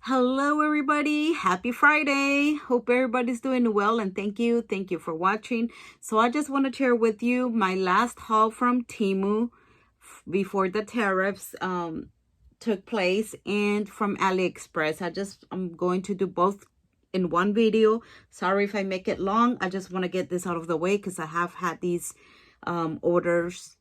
Hello everybody, happy Friday. Hope everybody's doing well, and thank you for watching. So I just want to share with you my last haul from Temu before the tariffs took place, and from AliExpress. I'm going to do both in one video. Sorry if I make it long. I just want to get this out of the way because I have had these orders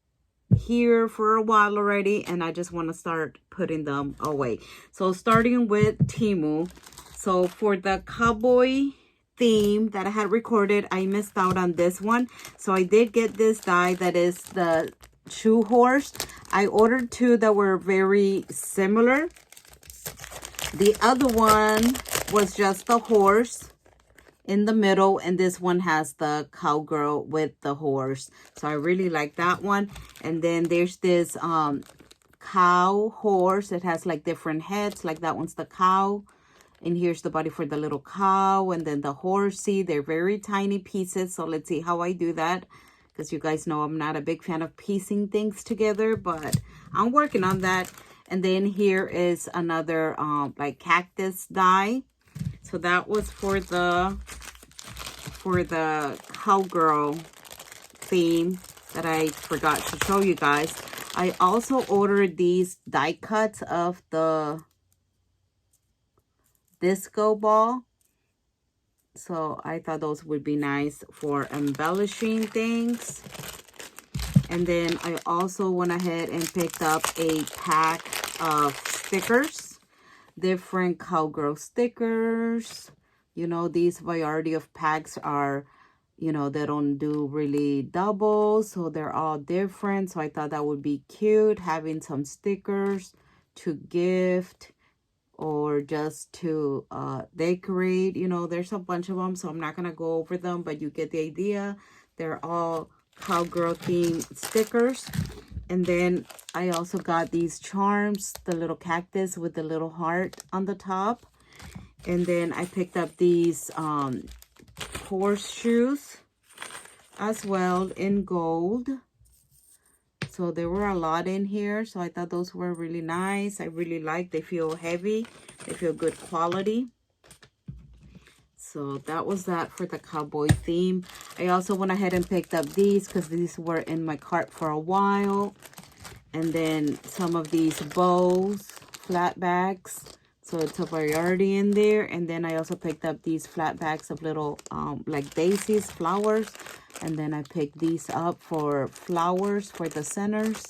here for a while already, and I just want to start putting them away. So starting with Temu. So for the cowboy theme that I had recorded, I missed out on this one. So I did get this die that is the shoe horse. I ordered two that were very similar. The other one was just the horse in the middle, and this one has the cowgirl with the horse. So I really like that one. And then there's this cow horse. It has like different heads, like that one's the cow, and here's the body for the little cow, and then the horsey. They're very tiny pieces, so let's see how I do that, because you guys know I'm not a big fan of piecing things together, but I'm working on that. And then here is another like cactus die. So that was for the cowgirl theme that I forgot to show you guys. I also ordered these die cuts of the disco ball. So I thought those would be nice for embellishing things. And then I also went ahead and picked up a pack of stickers. Different cowgirl stickers. You know, these variety of packs are, you know, they don't do really doubles, so they're all different. So I thought that would be cute, having some stickers to gift or just to decorate. You know, there's a bunch of them, so I'm not gonna go over them, but you get the idea. They're all cowgirl themed stickers. And then I also got these charms, the little cactus with the little heart on the top. And then I picked up these horseshoes as well in gold. So there were a lot in here, so I thought those were really nice. I really like, they feel heavy, they feel good quality. So that was that for the cowboy theme. I also went ahead and picked up these because these were in my cart for a while. And then some of these bows, flat bags. So it's a variety in there. And then I also picked up these flat bags of little like daisies, flowers. And then I picked these up for flowers for the centers.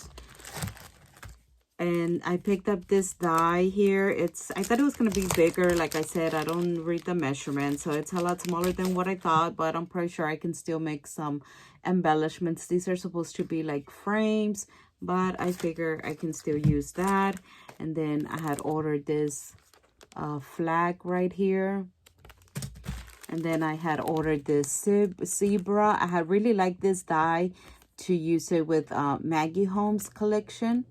And I picked up this die here. I thought it was going to be bigger. Like I said, I don't read the measurement, so it's a lot smaller than what I thought, but I'm pretty sure I can still make some embellishments. These are supposed to be like frames, but I figure I can still use that. And then I had ordered this flag right here. And then I had ordered this zebra. I had really liked this die to use it with Maggie Holmes collection.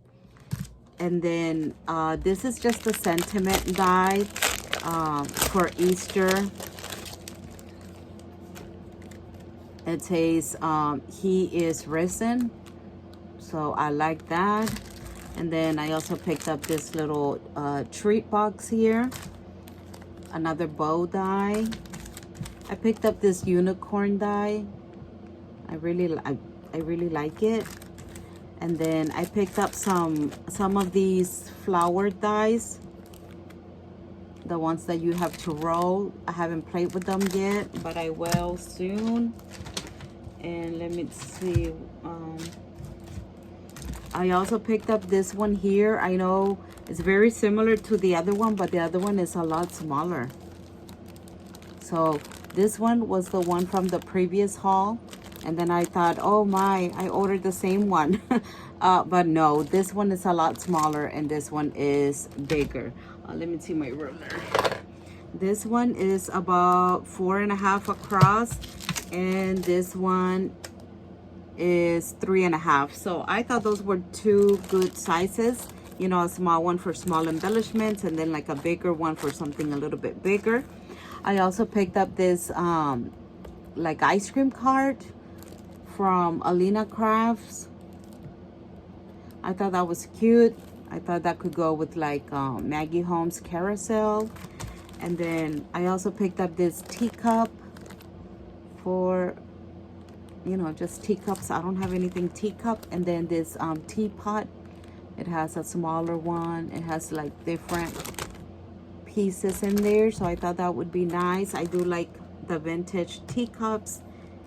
And then this is just a sentiment die for Easter. It says he is risen, so I like that. And then I also picked up this little treat box here, another bow die. I picked up this unicorn die. I really like it. And then I picked up some of these flower dies, the ones that you have to roll. I haven't played with them yet, but I will soon. And let me see. I also picked up this one here. I know it's very similar to the other one, but the other one is a lot smaller. So this one was the one from the previous haul. And then I thought, oh my, I ordered the same one. But no, this one is a lot smaller and this one is bigger. Let me see my ruler. This one is about 4.5 across, and this one is 3.5. So I thought those were two good sizes. You know, a small one for small embellishments, and then like a bigger one for something a little bit bigger. I also picked up this like ice cream cart from Alina Crafts. I thought that was cute. I thought that could go with like Maggie Holmes carousel. And then I also picked up this teacup for, you know, just teacups. I don't have anything teacup. And then this teapot. It has a smaller one. It has like different pieces in there. So I thought that would be nice. I do like the vintage teacups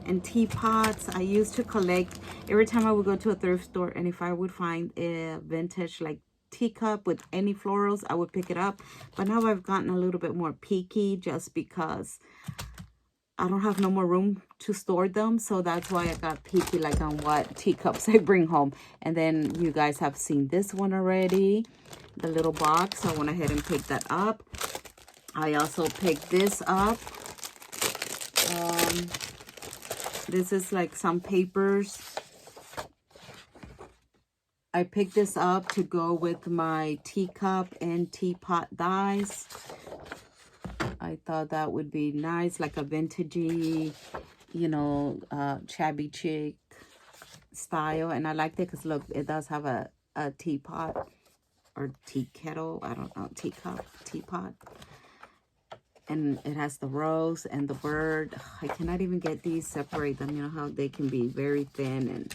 and teapots. I used to collect every time I would go to a thrift store, and if I would find a vintage like teacup with any florals, I would pick it up. But now I've gotten a little bit more picky just because I don't have no more room to store them. So that's why I got picky like on what teacups I bring home. And then you guys have seen this one already, the little box. So I went ahead and picked that up. I also picked this up. This is like some papers. I picked this up to go with my teacup and teapot dies. I thought that would be nice, like a vintagey, you know, shabby chic style. And I liked it because look, it does have a teapot or tea kettle. I don't know, teacup, teapot. And it has the rose and the bird. I cannot even get these, separate them. You know how they can be very thin.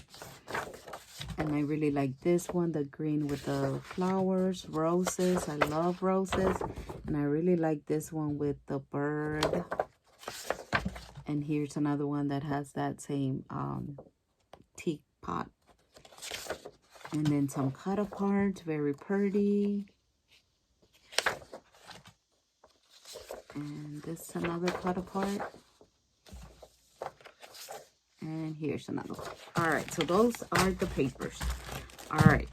And I really like this one, the green with the flowers, roses. I love roses. And I really like this one with the bird. And here's another one that has that same teapot. And then some cut aparts, very pretty. And this is another cut apart. And here's another one. All right, so those are the papers. All right,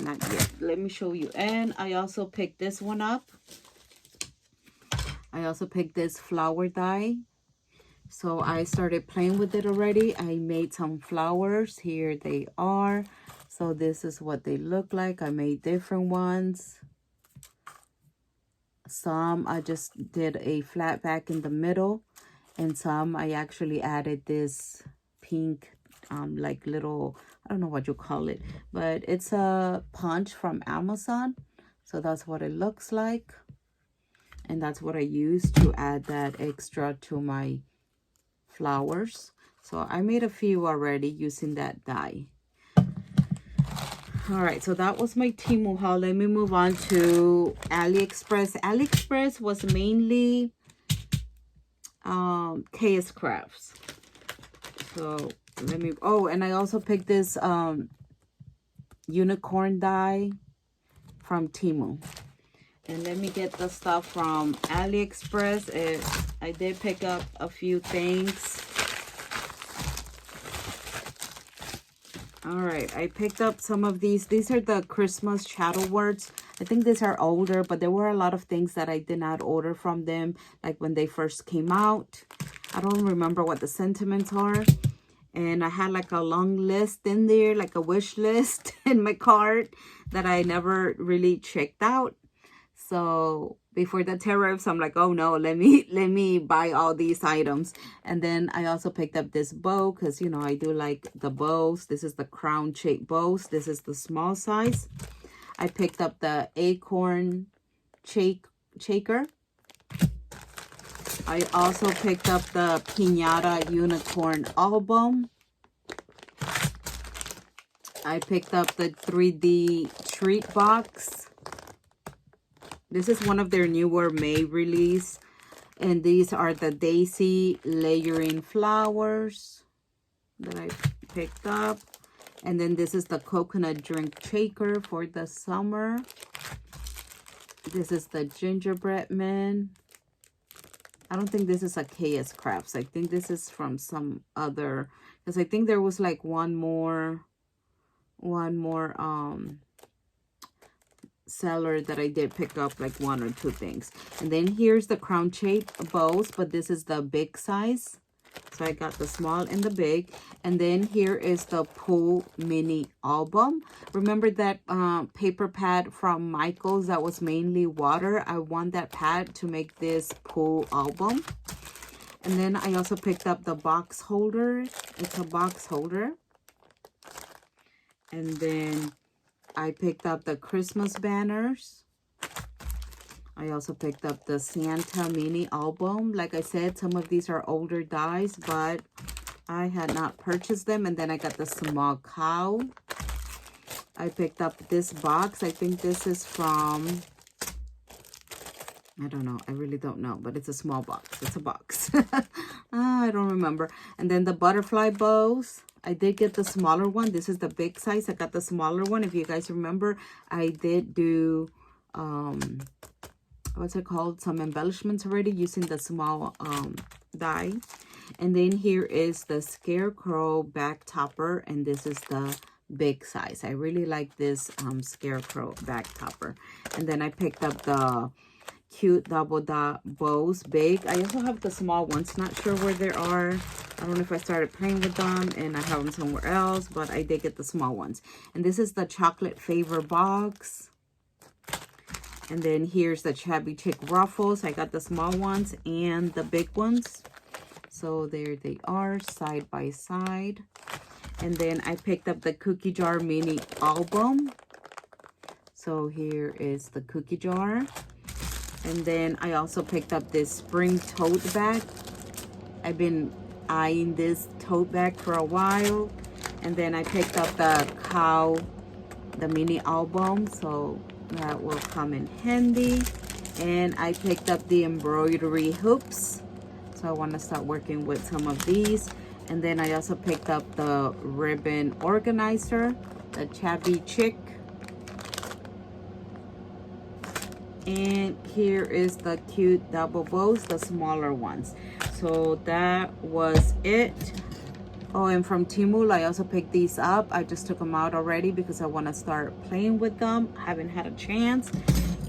not yet. Let me show you. And I also picked this one up. I also picked this flower die. So I started playing with it already. I made some flowers. Here they are. So this is what they look like. I made different ones. Some I just did a flat back in the middle, and some I actually added this pink like little, I don't know what you call it, but it's a punch from Amazon. So that's what it looks like, and that's what I used to add that extra to my flowers. So I made a few already using that die. All right, so that was my Temu haul. Let me move on to AliExpress. AliExpress was mainly KS Crafts. So let me, oh, and I also picked this unicorn die from Temu. And let me get the stuff from AliExpress. I did pick up a few things. All right, I picked up some of these. These are the Christmas chattel words. I think these are older, but there were a lot of things that I did not order from them, like when they first came out. I don't remember what the sentiments are. And I had like a long list in there, like a wish list in my cart that I never really checked out. So before the tariffs, I'm like, oh no, let me buy all these items. And then I also picked up this bow because, you know, I do like the bows. This is the crown shaped bows. This is the small size. I picked up the acorn shaker. I also picked up the Piñata Unicorn album. I picked up the 3D treat box. This is one of their newer May release. And these are the daisy layering flowers that I picked up. And then this is the coconut drink shaker for the summer. This is the gingerbread man. I don't think this is a KS Crafts. I think this is from some other, because I think there was like one more seller that I did pick up, like one or two things. And then here's the crown shaped bows, but this is the big size. So I got the small and the big. And then here is the pool mini album. Remember that paper pad from Michael's that was mainly water? I want that pad to make this pool album. And then I also picked up the box holder. It's a box holder. And then I picked up the Christmas banners. I also picked up the Santa mini album. Like I said, some of these are older dies, but I had not purchased them. And then I got the small cow. I picked up this box. I think this is from, I don't know. I really don't know, but it's a small box. It's a box. I don't remember. And then the butterfly bows. I did get the smaller one. This is the big size. I got the smaller one. If you guys remember, I did do, what's it called? Some embellishments already using the small die. And then here is the scarecrow back topper. And this is the big size. I really like this scarecrow back topper. And then I picked up the cute double dot bows big. I also have the small ones, not sure where they are. I don't know if I started playing with them and I have them somewhere else, but I did get the small ones. And this is the chocolate favor box. And then here's the Chubby Chick ruffles. I got the small ones and the big ones, so there they are side by side. And then I picked up the cookie jar mini album. So here is the cookie jar. And then I also picked up this spring tote bag. I've been eyeing this tote bag for a while. And then I picked up the cow, the mini album. So that will come in handy. And I picked up the embroidery hoops. So I want to start working with some of these. And then I also picked up the ribbon organizer, the Chubby Chick. And here is the cute double bows, the smaller ones. So that was it. Oh, and from Temu, I also picked these up. I just took them out already because I want to start playing with them. I haven't had a chance.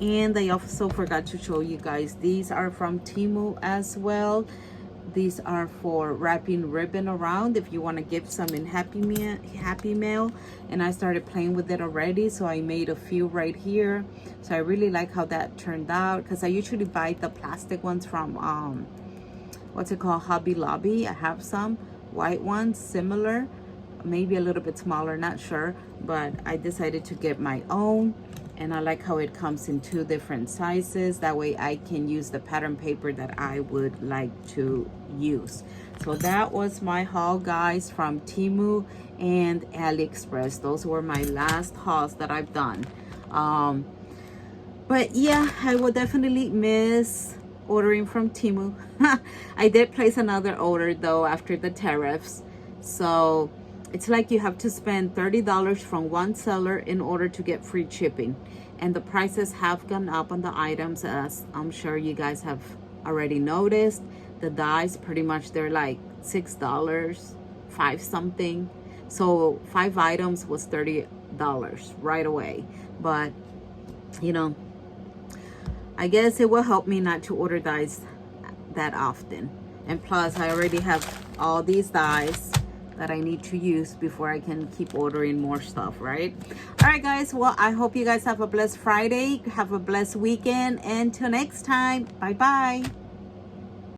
And I also forgot to show you guys, these are from Temu as well. These are for wrapping ribbon around if you want to give some in Happy Mail. And I started playing with it already, so I made a few right here. So I really like how that turned out, because I usually buy the plastic ones from what's it called, Hobby Lobby. I have some white ones similar, maybe a little bit smaller, not sure, but I decided to get my own. And I like how it comes in 2 different sizes. That way I can use the pattern paper that I would like to use. So that was my haul, guys, from Temu and AliExpress. Those were my last hauls that I've done. But yeah, I will definitely miss ordering from Temu. I did place another order though after the tariffs. So it's like you have to spend $30 from one seller in order to get free shipping. And the prices have gone up on the items, as I'm sure you guys have already noticed. The dies, pretty much, they're like $6, 5 something. So 5 items was $30 right away. But, you know, I guess it will help me not to order dies that often. And plus, I already have all these dies that I need to use before I can keep ordering more stuff, right? All right, guys. Well, I hope you guys have a blessed Friday. Have a blessed weekend. And till next time, bye-bye.